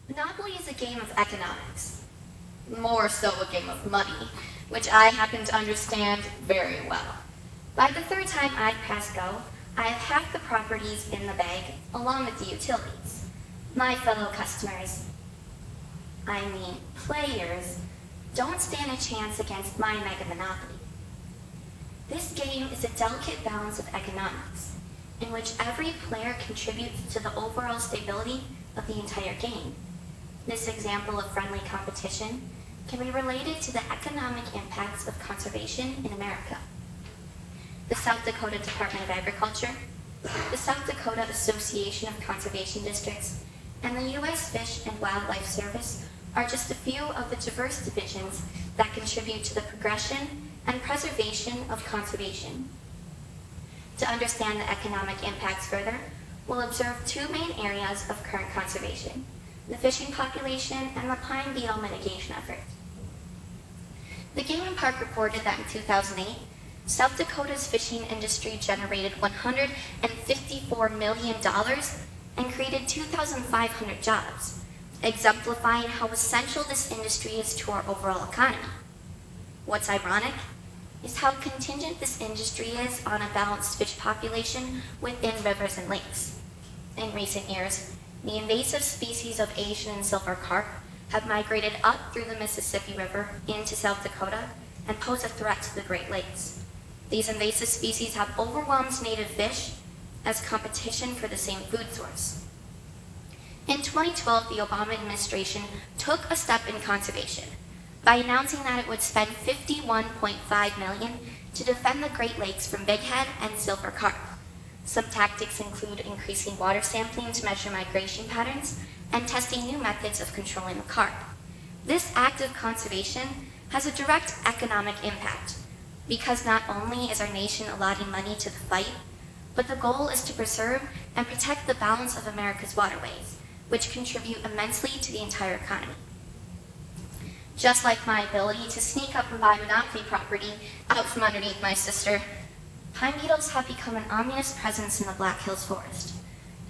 Monopoly is a game of economics, more so a game of money, which I happen to understand very well. By the third time I'd press go, I have half the properties in the bag, along with the utilities. My fellow customers, I mean players, don't stand a chance against my mega monopoly. This game is a delicate balance of economics, in which every player contributes to the overall stability of the entire game. This example of friendly competition can be related to the economic impacts of conservation in America. The South Dakota Department of Agriculture, the South Dakota Association of Conservation Districts, and the U.S. Fish and Wildlife Service are just a few of the diverse divisions that contribute to the progression and preservation of conservation. To understand the economic impacts further, we'll observe two main areas of current conservation: the fishing population and the pine beetle mitigation effort. The Game and Park reported that in 2008, South Dakota's fishing industry generated $154 million and created 2,500 jobs, exemplifying how essential this industry is to our overall economy. What's ironic is how contingent this industry is on a balanced fish population within rivers and lakes. In recent years, the invasive species of Asian and silver carp have migrated up through the Mississippi River into South Dakota and pose a threat to the Great Lakes. These invasive species have overwhelmed native fish as competition for the same food source. In 2012, the Obama administration took a step in conservation by announcing that it would spend $51.5 million to defend the Great Lakes from bighead and silver carp. Some tactics include increasing water sampling to measure migration patterns and testing new methods of controlling the carp. This act of conservation has a direct economic impact because not only is our nation allotting money to the fight, but the goal is to preserve and protect the balance of America's waterways, which contribute immensely to the entire economy. Just like my ability to sneak up and buy monopoly property out from underneath my sister, pine beetles have become an ominous presence in the Black Hills Forest.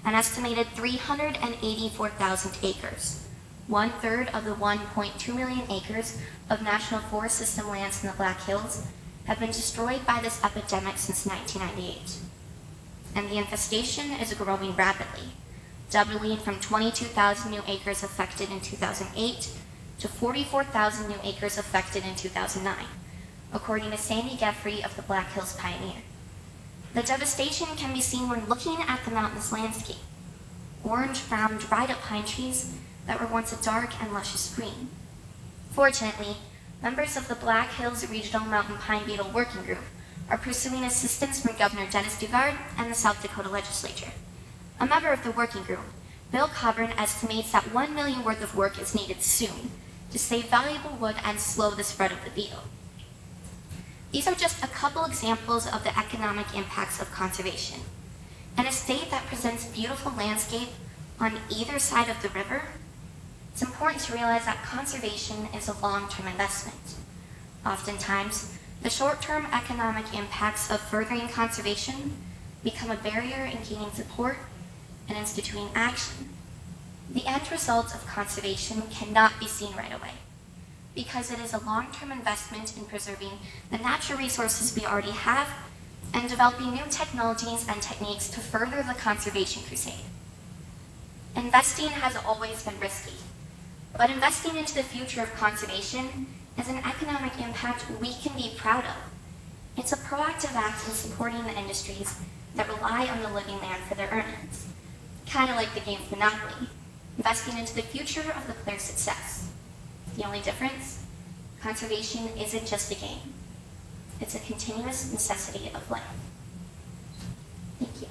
An estimated 384,000 acres, 1/3 of the 1.2 million acres of National Forest System lands in the Black Hills, have been destroyed by this epidemic since 1998. And the infestation is growing rapidly, doubling from 22,000 new acres affected in 2008 to 44,000 new acres affected in 2009, according to Sandy Geffrey of the Black Hills Pioneer. The devastation can be seen when looking at the mountainous landscape. Orange-brown, dried-up pine trees that were once a dark and luscious green. Fortunately, members of the Black Hills Regional Mountain Pine Beetle Working Group are pursuing assistance from Governor Dennis Doerr and the South Dakota Legislature. A member of the working group, Bill Coburn, estimates that $1 million worth of work is needed soon to save valuable wood and slow the spread of the beetle. These are just a couple examples of the economic impacts of conservation. In a state that presents beautiful landscape on either side of the river, it's important to realize that conservation is a long-term investment. Oftentimes, the short-term economic impacts of furthering conservation become a barrier in gaining support and instituting action. The end result of conservation cannot be seen right away, because it is a long-term investment in preserving the natural resources we already have and developing new technologies and techniques to further the conservation crusade. Investing has always been risky, but investing into the future of conservation is an economic impact we can be proud of. It's a proactive act in supporting the industries that rely on the living land for their earnings, kind of like the game of Monopoly, investing into the future of the player's success. The only difference? Conservation isn't just a game. It's a continuous necessity of life. Thank you.